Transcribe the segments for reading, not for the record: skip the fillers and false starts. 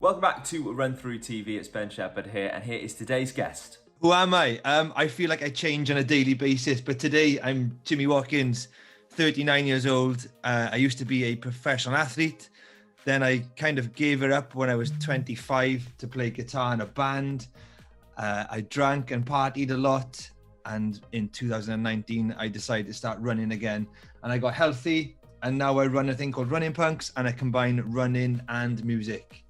Welcome back to RunThrough TV. It's Ben Shepherd here, and here is today's guest. Who am I? I feel like I change on a daily basis, but today I'm Jimmy Watkins, 39 years old. I used to be a professional athlete. Then I kind of gave it up when I was 25 to play guitar in a band. I drank and partied a lot. And in 2019, I decided to start running again. And I got healthy. And now I run a thing called Running Punks, and I combine running and music.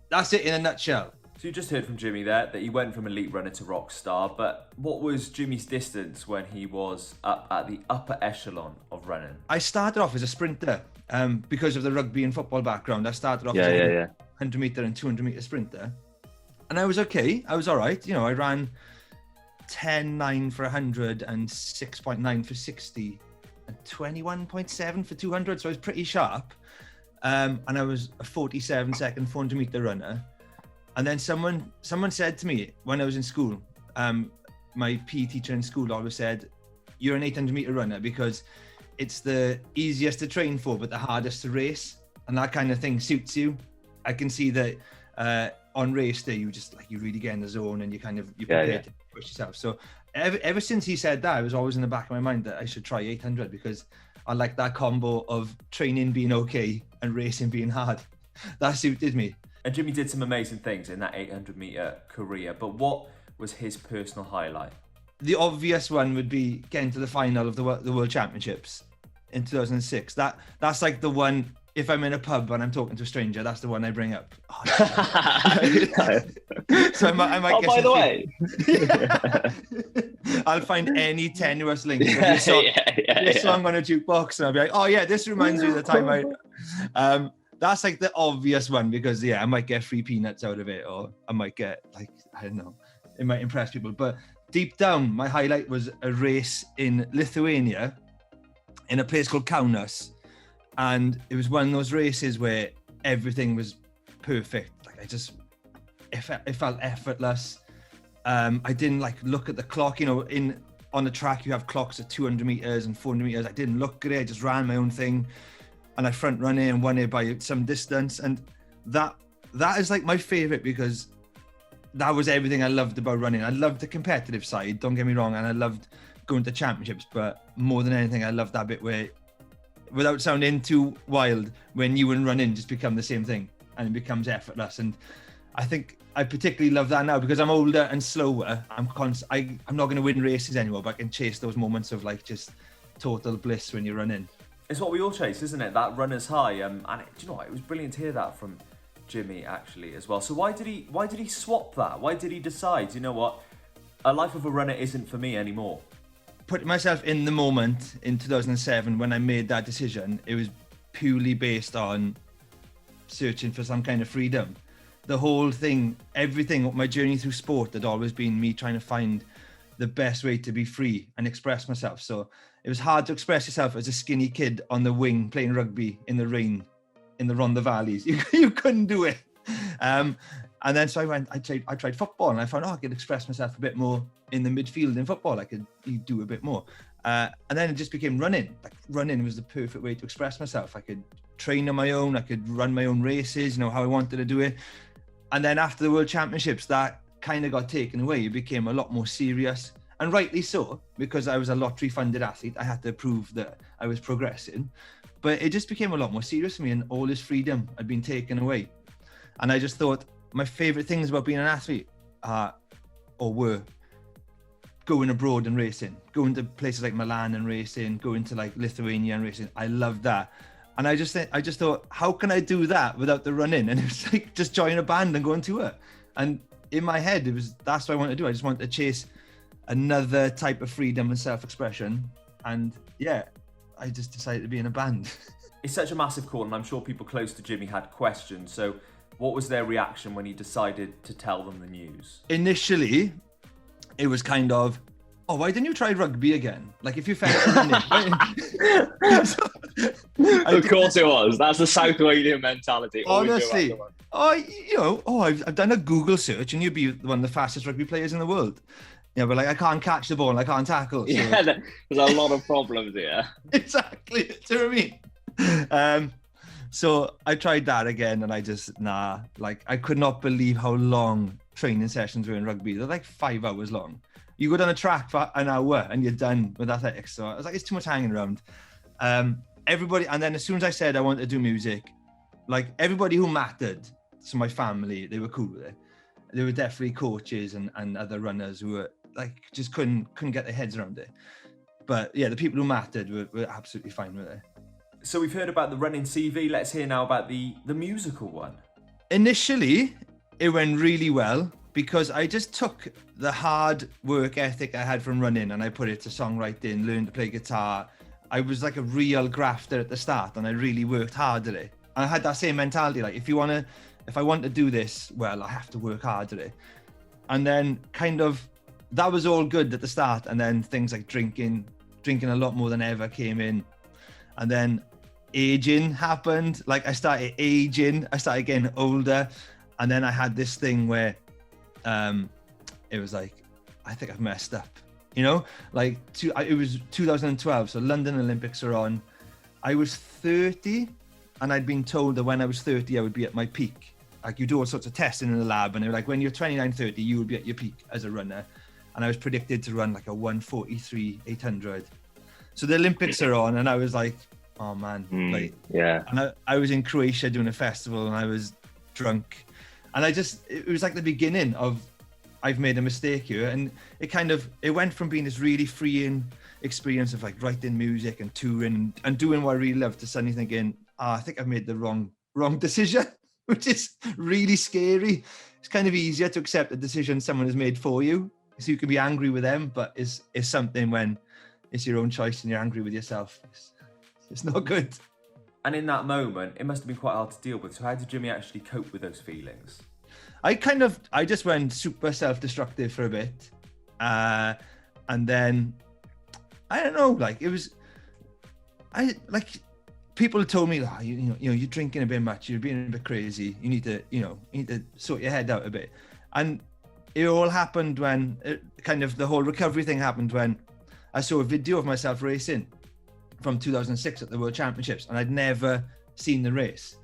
That's it in a nutshell. So you just heard from Jimmy there that he went from elite runner to rockstar, but what was Jimmy's distance when he was up at the upper echelon of running? I started off as a sprinter because of the rugby and football background. I started off as a 100 meter and 200 meter sprinter. And I was okay. I was all right. You know, I ran 10.9 for 100 and 6.9 for 60 and 21.7 for 200. So I was pretty sharp. And I was a 47-second 400 meter runner. And then someone said to me when I was in school, my PE teacher in school always said, you're an 800 meter runner because it's the easiest to train for, but the hardest to race. And that kind of thing suits you. I can see that on race day, you really get in the zone and you prepare to push yourself. So ever since he said that, it was always in the back of my mind that I should try 800 because I like that combo of training being okay and racing being hard. That suited me. And Jimmy did some amazing things in that 800 meter career, but what was his personal highlight? The obvious one would be getting to the final of the World Championships in 2006. That's like the one, if I'm in a pub and I'm talking to a stranger, that's the one I bring up. Oh, so I might get by the way. I'll find any tenuous link. This song on a jukebox and I'll be like, oh yeah, this reminds me of the time I... that's like the obvious one because I might get free peanuts out of it, or I might get I don't know, it might impress people. But deep down, my highlight was a race in Lithuania in a place called Kaunas. And it was one of those races where everything was perfect. Like it felt effortless. I didn't look at the clock, on the track you have clocks at 200 meters and 400 meters. I didn't look at it, I just ran my own thing. And I front run it and won it by some distance. And that is like my favorite because that was everything I loved about running. I loved the competitive side, don't get me wrong. And I loved going to championships, but more than anything, I loved that bit where, without sounding too wild, when you and running just become the same thing and it becomes effortless. And I think I particularly love that now because I'm older and slower. I'm not going to win races anymore, but I can chase those moments of just total bliss when you're running. It's what we all chase, isn't it? That runner's high. And do you know what? It was brilliant to hear that from Jimmy actually as well. So why did he swap that? Why did he decide, you know what? A life of a runner isn't for me anymore? Putting myself in the moment in 2007 when I made that decision, it was purely based on searching for some kind of freedom. The whole thing, everything, my journey through sport had always been me trying to find the best way to be free and express myself. So it was hard to express yourself as a skinny kid on the wing playing rugby in the rain in the Rhondda Valleys. You couldn't do it. And then so I tried football and I found, I could express myself a bit more in the midfield in football. I could do a bit more. And then it just became running. Running was the perfect way to express myself. I could train on my own. I could run my own races, how I wanted to do it. And then after the World Championships, that kind of got taken away. It became a lot more serious. And rightly so, because I was a lottery-funded athlete. I had to prove that I was progressing. But it just became a lot more serious for me and all this freedom had been taken away. And I just thought my favorite things about being an athlete were going abroad and racing, going to places like Milan and racing, going to Lithuania and racing. I loved that. And I just thought, how can I do that without the running? And it was just join a band and go on tour. And in my head, that's what I wanted to do. I just wanted to chase another type of freedom and self-expression. And I just decided to be in a band. It's such a massive call, and I'm sure people close to Jimmy had questions. So what was their reaction when he decided to tell them the news? Initially, it was kind of, why didn't you try rugby again? If you felt Of course it was. That's the South Walian mentality. Honestly, I've done a Google search and you'd be one of the fastest rugby players in the world. Yeah, but I can't catch the ball and I can't tackle. So. Yeah, there's a lot of problems here. Exactly. Do you know what I mean? So I tried that again, and I just, like, I could not believe how long training sessions were in rugby. They're like 5 hours long. You go down a track for an hour and you're done with athletics. So I was like, it's too much hanging around. Everybody, and then as soon as I said I wanted to do music, like everybody who mattered, so my family, they were cool with it. There were definitely coaches and other runners who were like, just couldn't get their heads around it. But yeah, the people who mattered were absolutely fine with it. So we've heard about the running CV. Let's hear now about the musical one. Initially, it went really well because I just took the hard work ethic I had from running and I put it to songwriting, learned to play guitar. I was like a real grafter at the start and I really worked hard at it. I had that same mentality, like if I want to do this, well, I have to work hard at it. And then kind of, that was all good at the start. And then things like drinking a lot more than ever came in. And then aging happened. Like I started aging, I started getting older. And then I had this thing where it was like, I think I've messed up, you know? Like it was 2012, so London Olympics are on. I was 30 and I'd been told that when I was 30, I would be at my peak. Like you do all sorts of testing in the lab and they were like, when you're 29, 30, you will be at your peak as a runner. And I was predicted to run like a 1:43.800. So the Olympics are on and I was like, oh man, like, yeah. And I was in Croatia doing a festival and I was drunk. And it was like the beginning of, I've made a mistake here. And it went from being this really freeing experience of like writing music and touring and doing what I really love to suddenly thinking, I think I've made the wrong decision, which is really scary. It's kind of easier to accept a decision someone has made for you. So you can be angry with them, but it's something when it's your own choice and you're angry with yourself. It's not good. And in that moment, it must have been quite hard to deal with. So how did Jimmy actually cope with those feelings? I just went super self-destructive for a bit. And then, I don't know, like people told me, oh, you're drinking a bit much, you're being a bit crazy. You need to sort your head out a bit. And it all happened when the whole recovery thing happened when I saw a video of myself racing from 2006 at the World Championships, and I'd never seen the race.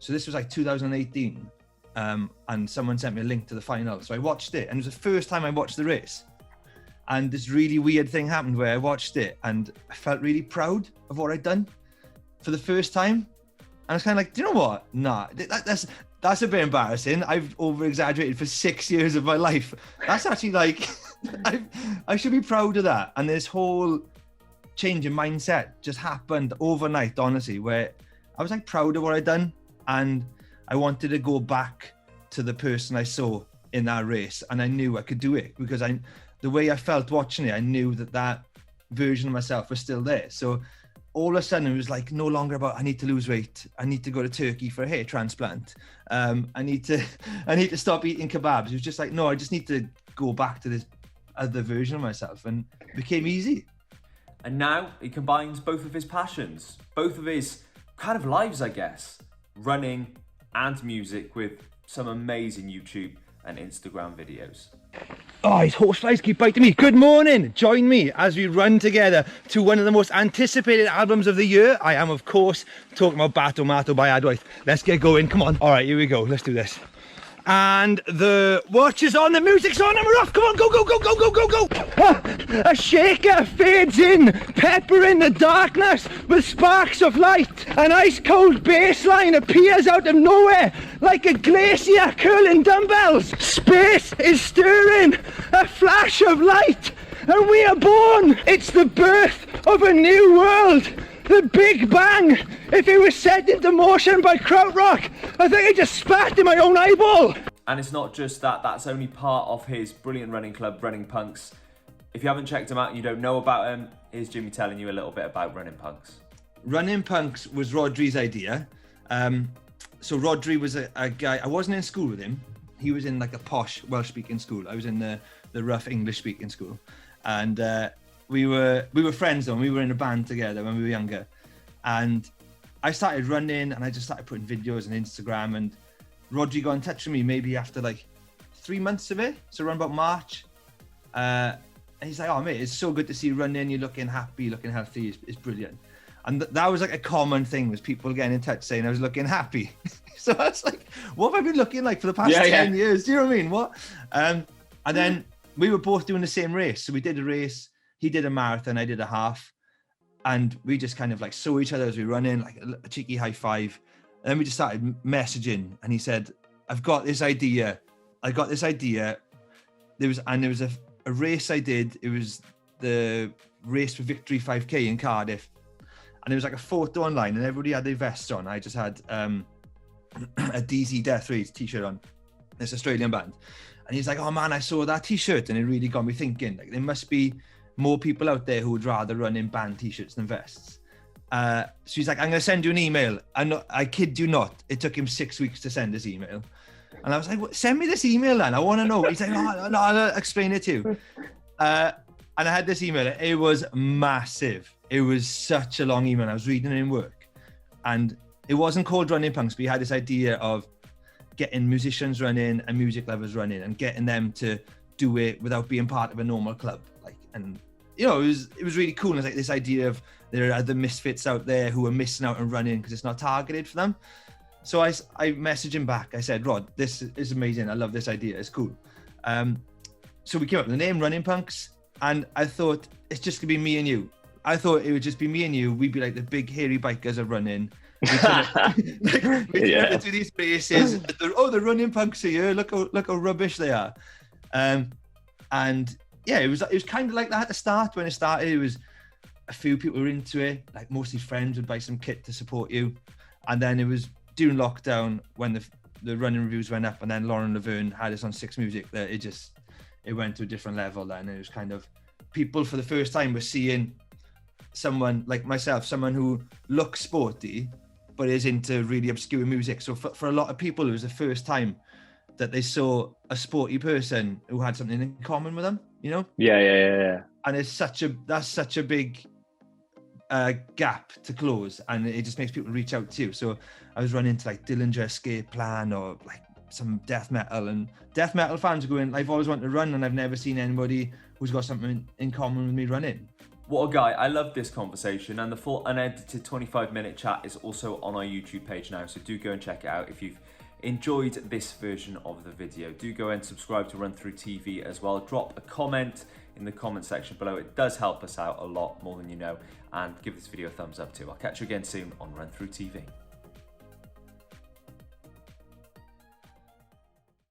So this was like 2018, and someone sent me a link to the final. So I watched it, and it was the first time I watched the race. And this really weird thing happened where I watched it, and I felt really proud of what I'd done for the first time. And I was kind of like, do you know what? Nah, that's a bit embarrassing. I've over-exaggerated for 6 years of my life. That's actually like, I should be proud of that. And this whole change in mindset just happened overnight, honestly, where I was like proud of what I'd done. And I wanted to go back to the person I saw in that race. And I knew I could do it because the way I felt watching it, I knew that version of myself was still there. So all of a sudden it was like no longer about I need to lose weight, I need to go to Turkey for a hair transplant, I need to stop eating kebabs. It was just like, no, I just need to go back to this other version of myself, and it became easy. And now he combines both of his passions, both of his kind of lives, I guess, running and music, with some amazing YouTube and Instagram videos. Oh, his horseflies keep biting me. Good morning. Join me as we run together to one of the most anticipated albums of the year. I am, of course, talking about Bato Mato by Adwaith. Let's get going. Come on. All right, here we go. Let's do this. And the watch is on, the music's on, and we're off. Come on, go, go, go, go, go, go, go. Ah, a shaker fades in, pepper in the darkness with sparks of light. An ice cold bass line appears out of nowhere like a glacier curling dumbbells. Space is stirring, a flash of light, and we are born. It's the birth of a new world. The Big Bang. If it was set into motion by krautrock, I think I just spat in my own eyeball. And it's not just that, that's only part of his brilliant running club, Running Punks. If you haven't checked him out and you don't know about him, here's Jimmy telling you a little bit about Running Punks. Running Punks was Rodri's idea. So Rodri was a guy, I wasn't in school with him. He was in like a posh Welsh-speaking school. I was in the rough English-speaking school. And we were friends though, and we were in a band together when we were younger. And I started running and I just started putting videos on Instagram, and Rodri got in touch with me maybe after like 3 months of it, so around about March. And he's like, oh mate, it's so good to see you running, you're looking happy, looking healthy, it's brilliant. And that was like a common thing, was people getting in touch saying I was looking happy. So I was like, what have I been looking like for the past 10 years? Do you know what I mean? What? And then we were both doing the same race. So we did a race. He did a marathon, I did a half. And we just kind of like saw each other as we run in, like a cheeky high five. And then we just started messaging. And he said, I've got this idea. There was a race I did. It was the Race for Victory 5K in Cardiff. And there was like a photo online and everybody had their vests on. I just had a DZ Death Race t-shirt on, this Australian band. And he's like, oh man, I saw that t-shirt and it really got me thinking, like there must be more people out there who would rather run in band t-shirts than vests. So he's like, I'm going to send you an email. I kid you not, it took him 6 weeks to send this email. And I was like, send me this email then, I want to know. He's like, no, I'll explain it to you. And I had this email, it was massive. It was such a long email. I was reading it in work. And it wasn't called Running Punks, but he had this idea of getting musicians running and music lovers running and getting them to do it without being part of a normal club. Like, and you know, it was really cool. And it's like this idea of there are other misfits out there who are missing out on running because it's not targeted for them. So I messaged him back. I said, Rod, this is amazing. I love this idea. It's cool. So we came up with the name Running Punks. And I thought, it's just going to be me and you. I thought it would just be me and you. We'd be like the big hairy bikers of running. We'd go to these places. The Running Punks are here. Look how rubbish they are. And yeah, it was kind of like that at the start. When it started, it was a few people were into it. Like mostly friends would buy some kit to support you. And then it was during lockdown when the running reviews went up, and then Lauren Laverne had us on Six Music, that it went to a different level. Then it was kind of people for the first time were seeing someone like myself, someone who looks sporty but is into really obscure music. So for a lot of people, it was the first time that they saw a sporty person who had something in common with them, you know? Yeah. And that's such a big gap to close, and it just makes people reach out to you. So I was running to like Dillinger Escape Plan or like some death metal, and death metal fans are going, I've always wanted to run and I've never seen anybody who's got something in common with me running. What a guy. I love this conversation, and the full unedited 25-minute chat is also on our YouTube page now, so do go and check it out. If you've enjoyed this version of the video, do go and subscribe to RunThrough TV as well. Drop a comment in the comment section below. It does help us out a lot more than you know, and give this video a thumbs up too. I'll catch you again soon on RunThrough TV.